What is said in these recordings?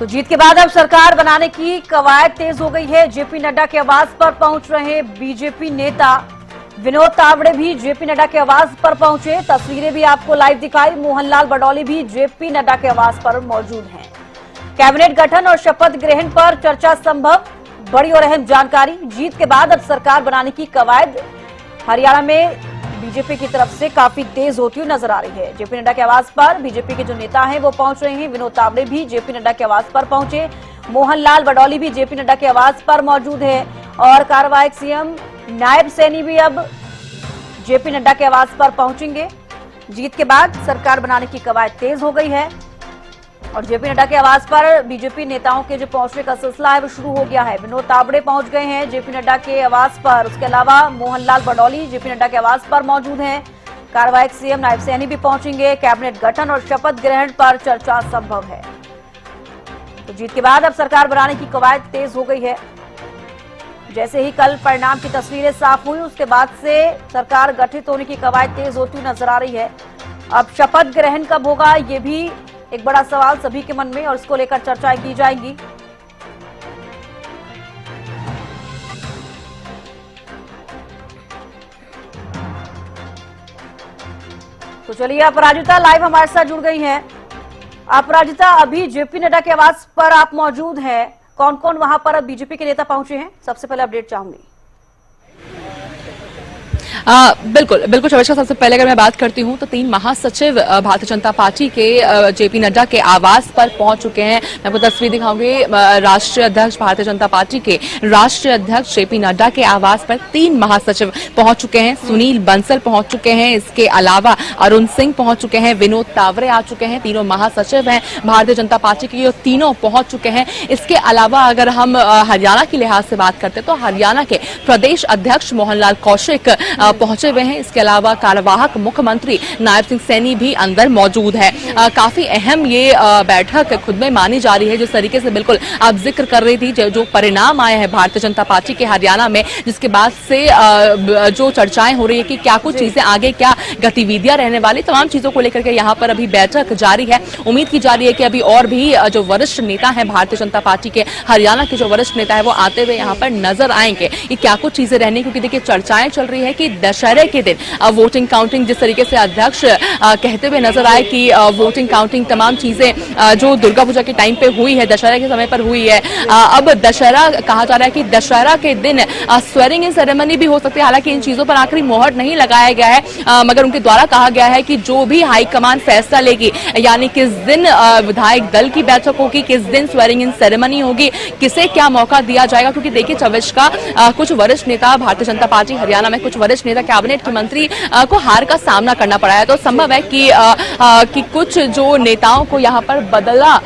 तो जीत के बाद अब सरकार बनाने की कवायद तेज हो गई है। जेपी नड्डा के आवास पर पहुंच रहे बीजेपी नेता विनोद तावड़े भी जेपी नड्डा के आवास पर पहुंचे। तस्वीरें भी आपको लाइव दिखाई। मोहनलाल बडौली भी जेपी नड्डा के आवास पर मौजूद हैं। कैबिनेट गठन और शपथ ग्रहण पर चर्चा संभव, बड़ी और अहम जानकारी। जीत के बाद अब सरकार बनाने की कवायद हरियाणा में बीजेपी की तरफ से काफी तेज होती हुई नजर आ रही है। जेपी नड्डा के आवास पर बीजेपी के जो नेता हैं वो पहुंच रहे हैं। विनोद तावड़े भी जेपी नड्डा के आवास पर पहुंचे। मोहनलाल बडौली भी जेपी नड्डा के आवास पर मौजूद है और कार्यवाहक सीएम नायब सैनी भी अब जेपी नड्डा के आवास पर पहुंचेंगे। जीत के बाद सरकार बनाने की कवायद तेज हो गई है और जेपी नड्डा के आवास पर बीजेपी नेताओं के जो पहुंचने का सिलसिला है वो शुरू हो गया है। विनोद तावड़े पहुंच गए हैं जेपी नड्डा के आवास पर। उसके अलावा मोहनलाल बडौली जेपी नड्डा के आवास पर मौजूद हैं। कार्यवाहक सीएम नायब सैनी भी पहुंचेंगे। कैबिनेट गठन और शपथ ग्रहण पर चर्चा संभव है। तो जीत के बाद अब सरकार बनाने की कवायद तेज हो गई है। जैसे ही कल परिणाम की तस्वीरें साफ हुई उसके बाद से सरकार गठित होने की कवायद तेज होती हुई नजर आ रही है। अब शपथ ग्रहण कब होगा ये भी एक बड़ा सवाल सभी के मन में और इसको लेकर चर्चाएं की जाएंगी। तो चलिए अपराजिता लाइव हमारे साथ जुड़ गई हैं। अपराजिता, अभी जेपी नड्डा के आवास पर आप मौजूद हैं। कौन कौन वहां पर अब बीजेपी के नेता पहुंचे हैं, सबसे पहले अपडेट चाहूंगी। बिल्कुल बिल्कुल शर्मिष्ठा, सबसे पहले अगर मैं बात करती हूं तो 3 महासचिव भारतीय जनता पार्टी के जेपी नड्डा के आवास पर पहुंच चुके हैं। मैं आपको तस्वीर दिखाऊंगी। राष्ट्रीय अध्यक्ष भारतीय जनता पार्टी के राष्ट्रीय अध्यक्ष जेपी नड्डा के आवास पर 3 महासचिव पहुंच चुके हैं। सुनील बंसल पहुंच चुके हैं। इसके अलावा अरुण सिंह पहुंच चुके हैं। विनोद तावड़े आ चुके हैं। तीनों महासचिव हैं भारतीय जनता पार्टी के, ये तीनों पहुंच चुके हैं। इसके अलावा अगर हम हरियाणा के लिहाज से बात करते हैं तो हरियाणा के प्रदेश अध्यक्ष मोहनलाल कौशिक पहुंचे हुए हैं। इसके अलावा कार्यवाहक मुख्यमंत्री नायब सिंह सैनी भी अंदर मौजूद है। काफी अहम ये बैठक खुद में मानी जा रही है। जिस तरीके से बिल्कुल आप जिक्र कर रही थी, जो परिणाम आए हैं भारतीय जनता पार्टी के हरियाणा में, जिसके बाद से जो चर्चाएं हो रही है कि क्या कुछ चीजें आगे, क्या गतिविधियां रहने वाली, तमाम चीजों को लेकर के यहाँ पर अभी बैठक जारी है। उम्मीद की जा रही है कि अभी और भी जो वरिष्ठ नेता है भारतीय जनता पार्टी के हरियाणा के जो वरिष्ठ नेता है वो आते हुए यहाँ पर नजर आएंगे। ये क्या कुछ चीजें रहने, क्योंकि देखिए चर्चाएं चल रही है कि दशहरे के दिन वोटिंग काउंटिंग, जिस तरीके से अध्यक्ष कहते हुए नजर आए कि वोटिंग काउंटिंग तमाम चीजें जो दुर्गा पूजा के टाइम पे हुई है, दशहरा के समय पर हुई है, अब दशहरा कहा जा रहा है कि दशहरा के दिन स्वेरिंग इन सेरेमनी भी हो सकती है। हालांकि इन चीजों पर आखिरी मोहर नहीं लगाया गया है, मगर उनके द्वारा कहा गया है कि जो भी हाईकमान फैसला लेगी, यानी किस दिन विधायक दल की बैठक होगी, किस दिन स्वेरिंग इन सेरेमनी होगी, किसे क्या मौका दिया जाएगा। क्योंकि देखिए चविश का कुछ वरिष्ठ नेता भारतीय जनता पार्टी हरियाणा में, कुछ वरिष्ठ नेता कैबिनेट के मंत्री को हार का सामना करना पड़ा है। तो संभव है कि कुछ जो नेताओं को यहाँ पर बदला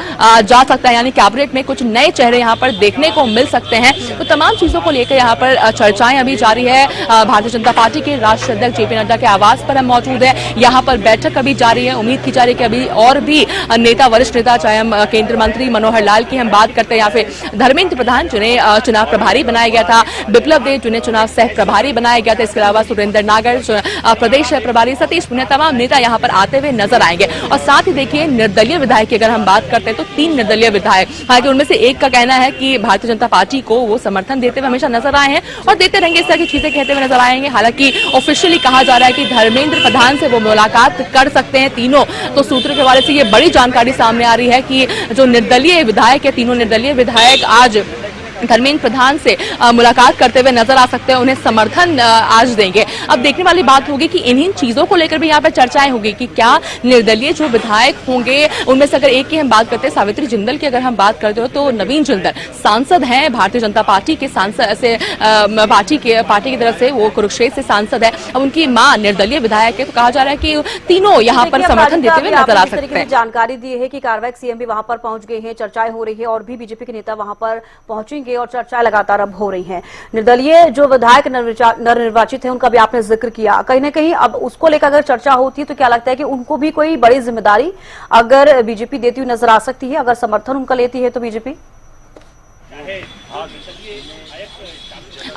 जा सकता है, यानी कैबिनेट में कुछ नए चेहरे यहाँ पर देखने को मिल सकते हैं। तो तमाम चीजों को लेकर यहाँ पर चर्चाएं अभी जारी है। भारतीय जनता पार्टी के राष्ट्रीय अध्यक्ष जेपी नड्डा के आवास पर हम मौजूद है। यहाँ पर बैठक अभी जारी है। उम्मीद की जा रही है कि अभी और भी नेता, वरिष्ठ नेता, चाहे हम केंद्रीय मंत्री मनोहर लाल की हम बात करते हैं या फिर धर्मेंद्र प्रधान जिन्हें चुनाव प्रभारी बनाया गया था, बिप्लब देव जिन्हें चुनाव सह प्रभारी बनाया गया था, इसके अलावा सुरेंद्र नागर प्रदेश प्रभारी, सतीश पुनिया, तमाम नेता यहाँ पर आते हुए नजर आएंगे। और साथ ही देखिए निर्दलीय विधायक की अगर हम बात करते हैं तो 3 निर्दलीय विधायक, हालांकि उनमें से एक का कहना है कि भारतीय जनता पार्टी को वो समर्थन देते हुए हमेशा नजर आए हैं और देते रहेंगे, इस तरह की चीजें कहते हुए नजर आएंगे। हालांकि ऑफिशियली कहा जा रहा है कि धर्मेंद्र प्रधान से वो मुलाकात कर सकते हैं तीनों। तो सूत्रों के हवाले से ये बड़ी जानकारी सामने आ रही है कि जो निर्दलीय विधायक है, तीनों निर्दलीय विधायक आज धर्मेंद्र प्रधान से मुलाकात करते हुए नजर आ सकते हैं, उन्हें समर्थन आज देंगे। अब देखने वाली बात होगी कि इन्हीं चीजों को लेकर भी यहाँ पर चर्चाएं होगी कि क्या निर्दलीय जो विधायक होंगे उनमें से अगर एक की हम बात करते हैं, सावित्री जिंदल की अगर हम बात करते हो तो नवीन जिंदल सांसद हैं भारतीय जनता पार्टी के, सांसद से पार्टी की तरफ से वो कुरुक्षेत्र से सांसद है। अब उनकी मां निर्दलीय विधायक है, तो कहा जा रहा है कि तीनों यहाँ पर समर्थन देते हुए नजर आ सकते हैं। जानकारी दी है कि कार्यवाहक सीएम भी वहां पर पहुंच गए हैं, चर्चाएं हो रही है और भी बीजेपी के नेता वहां पर पहुंचेंगे और चर्चाएं लगातार अब हो रही हैं। निर्दलीय जो विधायक नवनिर्वाचित हैं उनका भी आपने जिक्र किया, कहीं ना कहीं अब उसको लेकर अगर चर्चा होती है तो क्या लगता है कि उनको भी कोई बड़ी जिम्मेदारी अगर बीजेपी देती हुई नजर आ सकती है, अगर समर्थन उनका लेती है तो बीजेपी?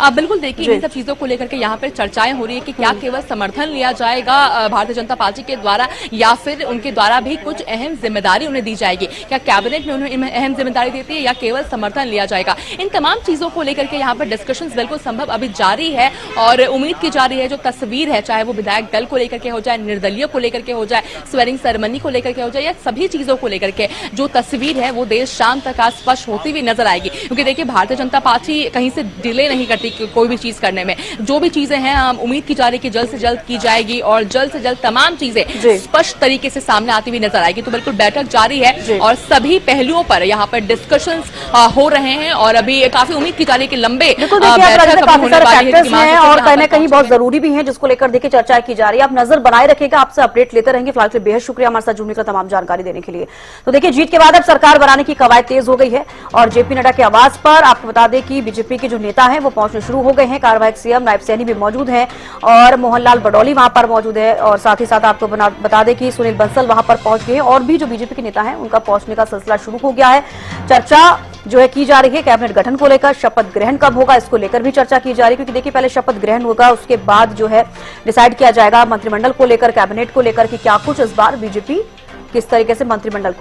बिल्कुल देखिए, इन सब चीजों को लेकर के यहाँ पर चर्चाएं हो रही है कि क्या केवल समर्थन लिया जाएगा भारतीय जनता पार्टी के द्वारा या फिर उनके द्वारा भी कुछ अहम जिम्मेदारी उन्हें दी जाएगी। क्या कैबिनेट में उन्हें अहम जिम्मेदारी देती है या केवल समर्थन लिया जाएगा? इन तमाम चीजों को लेकर के यहाँ पर डिस्कशंस बिल्कुल संभव अभी जारी है और उम्मीद की जा रही है जो तस्वीर है, चाहे वो विधायक दल को लेकर के हो जाए, निर्दलीय को लेकर के हो जाए, स्वेरिंग सेरेमनी को लेकर के हो जाए, या सभी चीजों को लेकर के जो तस्वीर है वो देर शाम तक आज स्पष्ट होती हुई नजर आएगी। क्योंकि देखिए, भारतीय जनता पार्टी कहीं से डिले नहीं करती कोई भी चीज करने में। जो भी चीजें हैं उम्मीद की जा रही है कि जल्द से जल्द की जाएगी और जल्द से जल्द तमाम चीजें स्पष्ट तरीके से सामने आती हुई नजर आएगी। तो बिल्कुल बैठक जारी है और सभी पहलुओं पर यहाँ पर डिस्कशंस हो रहे हैं और अभी काफी उम्मीद की जा रही है कि लंबे काफी सारे फैक्टर्स हैं और कहीं ना कहीं बहुत जरूरी भी हैं जिसको लेकर देखिए चर्चा की जा रही है। आप नजर बनाए रखिएगा, आपसे अपडेट लेते रहेंगे। फिलहाल के बेहद शुक्रिया हमारे साथ जुड़ने का, तमाम जानकारी देने के लिए। तो देखिए, जीत के बाद अब सरकार बनाने की कवायद तेज हो गई है और जेपी नड्डा के आवास पर आपको बता दें कि बीजेपी के जो नेता हैं वो पहुंचने शुरू हो गए हैं। कार्यवाहक सीएम नायब सैनी भी मौजूद हैं और मोहनलाल बडौली वहां पर मौजूद है और साथ ही साथ आपको बता दें कि सुनील बंसल वहां पर पहुंच गए हैं और भी जो बीजेपी के नेता हैं उनका पहुंचने का सिलसिला शुरू हो गया है। चर्चा जो है की जा रही है कैबिनेट गठन को लेकर, शपथ ग्रहण कब होगा इसको लेकर भी चर्चा की जा रही है। क्योंकि देखिए, पहले शपथ ग्रहण होगा, उसके बाद जो है डिसाइड किया जाएगा मंत्रिमंडल को लेकर, कैबिनेट को लेकर कि क्या कुछ इस बार बीजेपी किस तरीके से मंत्रिमंडल को